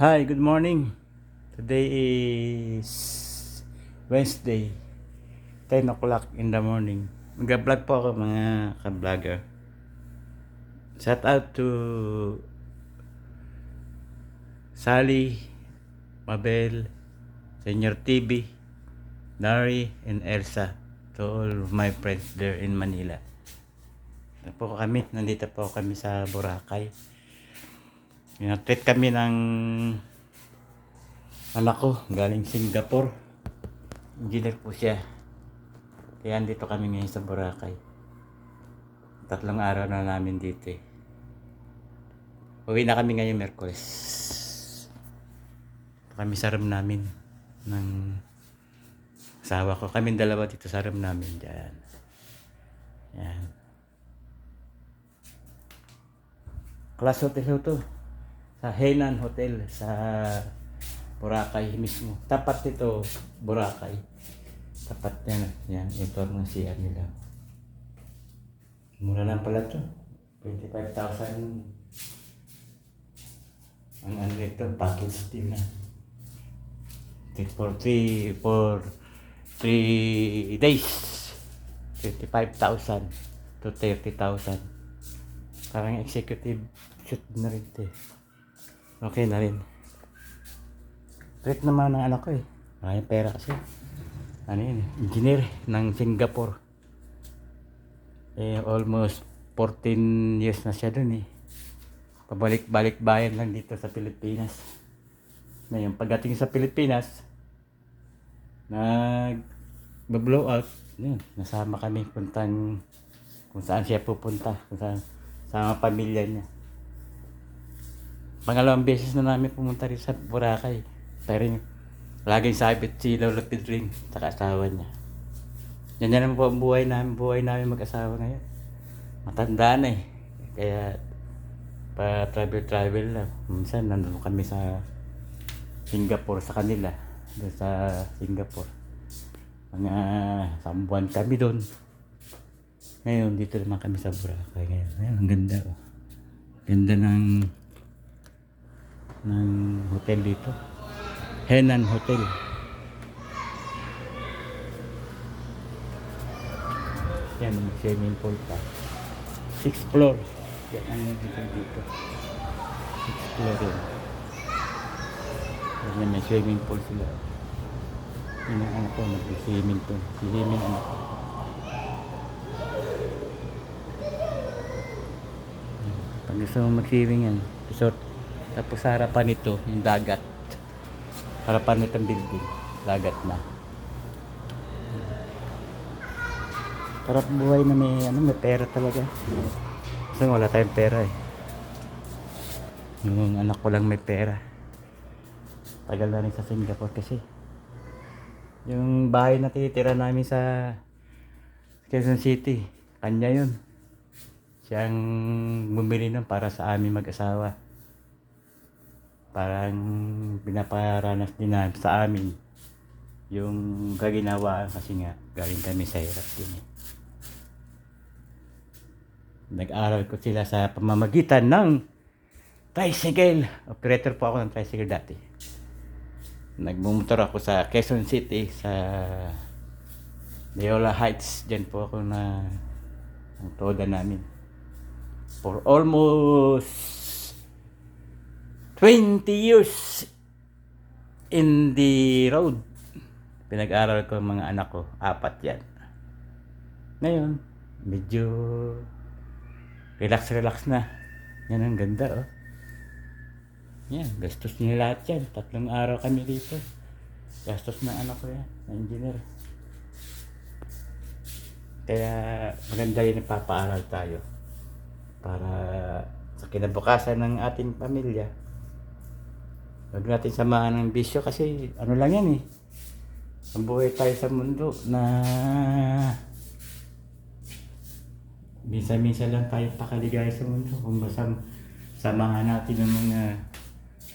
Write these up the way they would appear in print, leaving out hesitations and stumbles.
Hi, good morning. Today is Wednesday, 10 o'clock in the morning. Mag-vlog po ako mga ka-vlogger. Shout out to Sally, Mabel, Senior TV, Dari, and Elsa. To all of my friends there in Manila. Nandito po kami sa Boracay. Treat kami ng anak ko, galing Singapore. Engineer po siya. Kaya andito kami ngayon sa Boracay. 3 araw na namin dito eh. Uwi na kami ngayon Miyerkules. Kami sa room namin ng asawa ko. Kaming dalawa dito sa room namin dyan. Yan. Class hotel to. Sa Henan Hotel sa Boracay mismo. Tapat ito Boracay. Tapat yan. Yan. Ito ang CR nila. Mura lang pala ito. 25,000 ang ano ito, package din na. For 3 days. 25,000 to 30,000. Parang executive shoot na rin ito eh. Okay na rin. Treat naman ng anak ko eh. Maraming pera kasi. Ano yun, engineer ng Singapore. Almost 14 years na siya dun eh. Pabalik-balik bayan lang dito sa Pilipinas. Ngayon, pagdating sa Pilipinas, nag-blow out. Yun, nasama kami puntang kung saan siya pupunta. Kung saan, sama pamilya niya. Pangalawang beses na namin pumunta rin sa Boracay. Pero laging sabit si Lolo Pedring sa asawa niya. Yan naman po ang buhay namin mag-asawa ngayon. Matanda na eh. Kaya pa-travel lang. Minsan nandun kami sa Singapore sa kanila. Doon sa Singapore. Mga 1 buwan kami doon. Ngayon dito naman kami sa Boracay ngayon. Ayun, ang ganda oh. Ganda ng hotel dito. Henan Hotel. Yan, may swimming pool pa. 6th floor. Yan ang dito. 6th floor yun. Yan, may swimming pool sila. Yan ang anak ko, mag-swimming pool. Swimming anak ko. Pag gusto mo mag-swimming yan, resort. Tapos sa harapan nito, yung dagat. Harapan nitong building, dagat na. Sarap buhay na may pera talaga. Kasi wala tayong pera eh. Yung anak ko lang may pera. Tagal na rin sa Singapore kasi. Yung bahay na tinitira namin sa Quezon City, kanya yun. Siyang bumili nun para sa amin mag-asawa. Parang pinaparanas din na sa amin yung kaginawaan kasi nga galing kami sa hirap din eh. Nag-aral ko sila sa pamamagitan ng tricycle. Operator po ako ng tricycle dati. Nagmumotor ako sa Quezon City sa Deola Heights. Diyan po ako na ang toda namin for almost 20 years in the road. Pinag-aral ko ang mga anak ko, 4 yan. Ngayon, medyo relax na. Yan ang ganda oh. Yan, gastos niya lahat yan. 3 araw kami dito. Gastos ng anak ko yan, na engineer. Kaya maganda yun ipapaaral tayo. Para sa kinabukasan ng ating pamilya. Huwag natin samahan ng bisyo kasi ano lang yan eh. Ang buhay tayo sa mundo na minsan-minsan lang tayo pakaligaya sa mundo. Kung samahan natin ng mga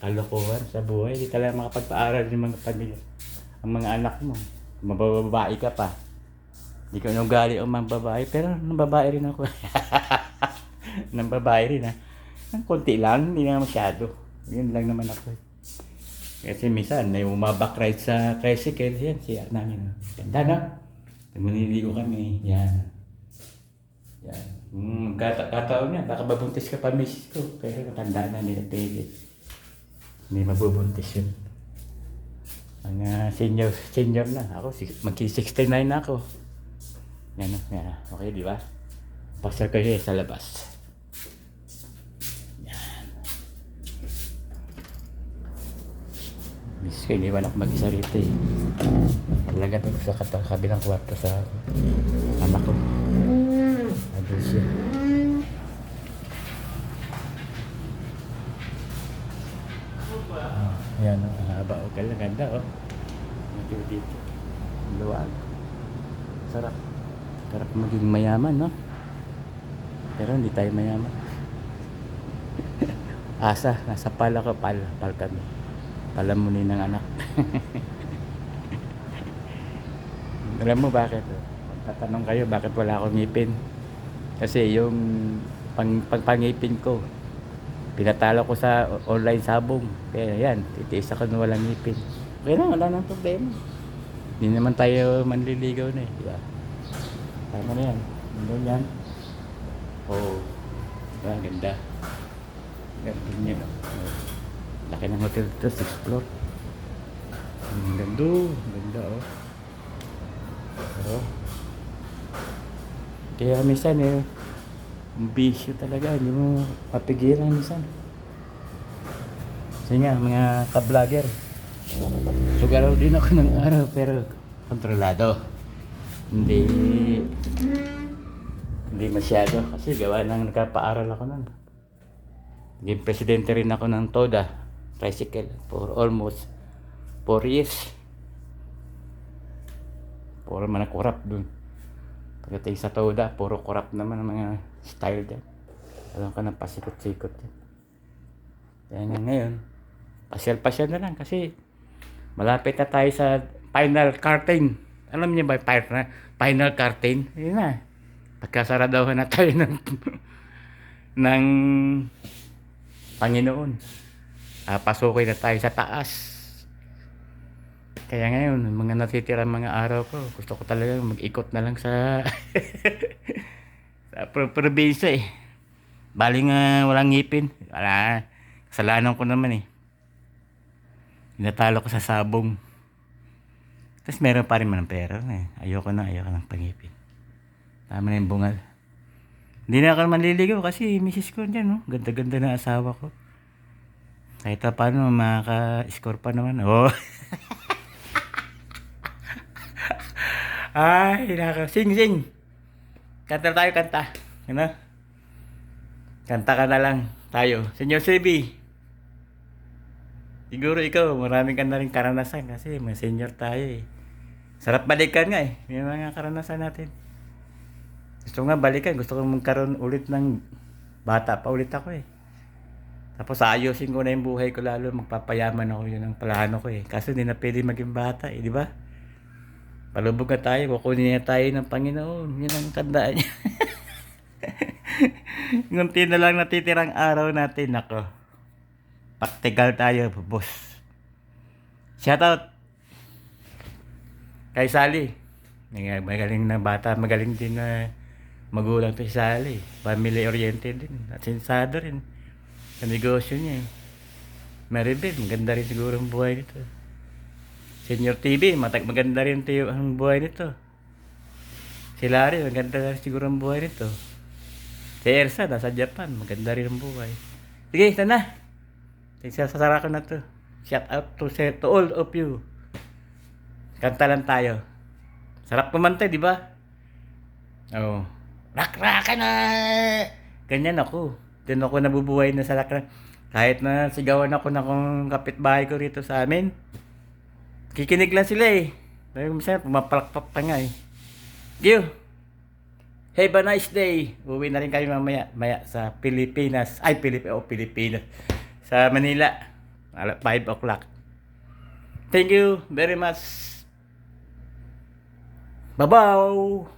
kalokohan sa buhay, hindi talaga makapagpaaral ng mga pamilya. Ang mga anak mo, mabababae ka pa. Hindi ko nugali o mga babae, pero nang babae rin ako. Nang babae rin ha. Ang konti lang, hindi na masyado. Yun lang naman ako. Kasi minsan, may umaback-ride sa tricycle. Yan, siya namin. Ganda, no? Pag maniligo kami, yan. Yan. Kataon niya, baka mabuntis ka pa, misis ko. Pero matanda na nila pili. Hindi mabubuntis yun. Mga senior na. Ako, magki-69 na ako. Yan, no? Yan. Okay, di ba? Pasal kayo sa labas. Miss ko, iniwan ako mag-isa rito eh. Talaga doon sa kabilang kwarto sa anak ko. Adul siya. Ayan o, ang haba o. Ganda o. Medyo dito. Luwag. Sarap. Sarap maging mayaman, no? Pero hindi tayo mayaman. Asa, nasa pala ko, pal kami. Palamunin ng anak. Alam mo bakit? Tatanong kayo bakit wala akong ngipin. Kasi yung pangipin ko, pinatalo ko sa online sabong. Kaya yan, titiis ako na walang ngipin. Okay lang, wala nang problema. Hindi naman tayo manliligaw na eh. Diba? Tama na yan. Ganda yan. Oo. Diba? Ganda. Ganda yun. Laki ng hotel ito, 6th floor. Ganda oh. Oh. Kaya minsan eh, bisyo talaga, hindi mo mapigilan minsan. Kasi nga, mga ka-vlogger, sugaraw din ako ng araw pero kontrolado. Hindi masyado kasi gawa ng nagpapaaral ako nun. Naging presidente rin ako ng TODA tricycle for almost 4 years. Puro man corrupt dun. Pagdating sa TODA, puro corrupt naman ang mga style dyan. Alam ka ng pasikot-sikot dyan. Kaya nga ngayon, pasyal-pasyal na lang kasi malapit na tayo sa final curtain. Alam niyo ba final curtain? Yun na. Pagkasaradawan na tayo ng Panginoon. Pasukin na tayo sa taas. Kaya ngayon, mga natitirang mga araw ko, gusto ko talaga mag-ikot na lang sa sa probinsya eh. Bali nga walang ngipin. Wala, kasalanan ko naman eh. Natalo ko sa sabong. Tapos meron pa rin man ng pera eh. Ayoko ng pangipin. Tama na yung bungal. Hindi na ako manliligaw kasi misis ko dyan, no? Ganda-ganda na asawa ko. Kahit pa paano, makaka-score pa naman. Oh. Ay, sing. Kanta tayo, kanta. Ano? Kanta ka na lang tayo. Senyor Sebi. Siguro ikaw, maraming ka na rin karanasan kasi mga senior tayo eh. Sarap balikan nga eh. May mga karanasan natin. Gusto nga balikan. Gusto ko magkaroon ulit ng bata pa ulit ako eh. Tapos ayusin ko na yung buhay ko lalo. Magpapayaman ako, yun ang plano ko eh. Kaso hindi na pwede maging bata eh, di ba? Palubog na tayo. Kukunin na tayo ng Panginoon. Yun ang tandaan niya. Ngunti na lang natitirang araw natin. Ako. Praktikal tayo, boss. Shoutout kay Sally. Magaling na bata. Magaling din na magulang to si Sally. Family oriented din. At sinsado rin. Sa negosyo niya eh. Maribel, maganda rin siguro ang buhay nito. Senior TV, maganda rin ang buhay nito. Si Larry, maganda rin siguro ang buhay nito. Si Elsa, nasa Japan, maganda rin ang buhay. Sige, ito na. Sasara ko na to. Shout out to all of you. Kanta lang tayo. Sarap kumanta, di ba? Oo. Rak-raka na! Ganyan ako. Doon ako nabubuhay na sa lakran. Kahit na sigawan ako na kung kapitbahay ko rito sa amin. Kikinig lang sila eh. Dahil minsan pumapalakpak pa nga eh. You! Have a nice day! Uwi na rin kayo maya sa Pilipinas. Ay, Pilipinas. Sa Manila. 5 o'clock. Thank you very much. Bye-bye!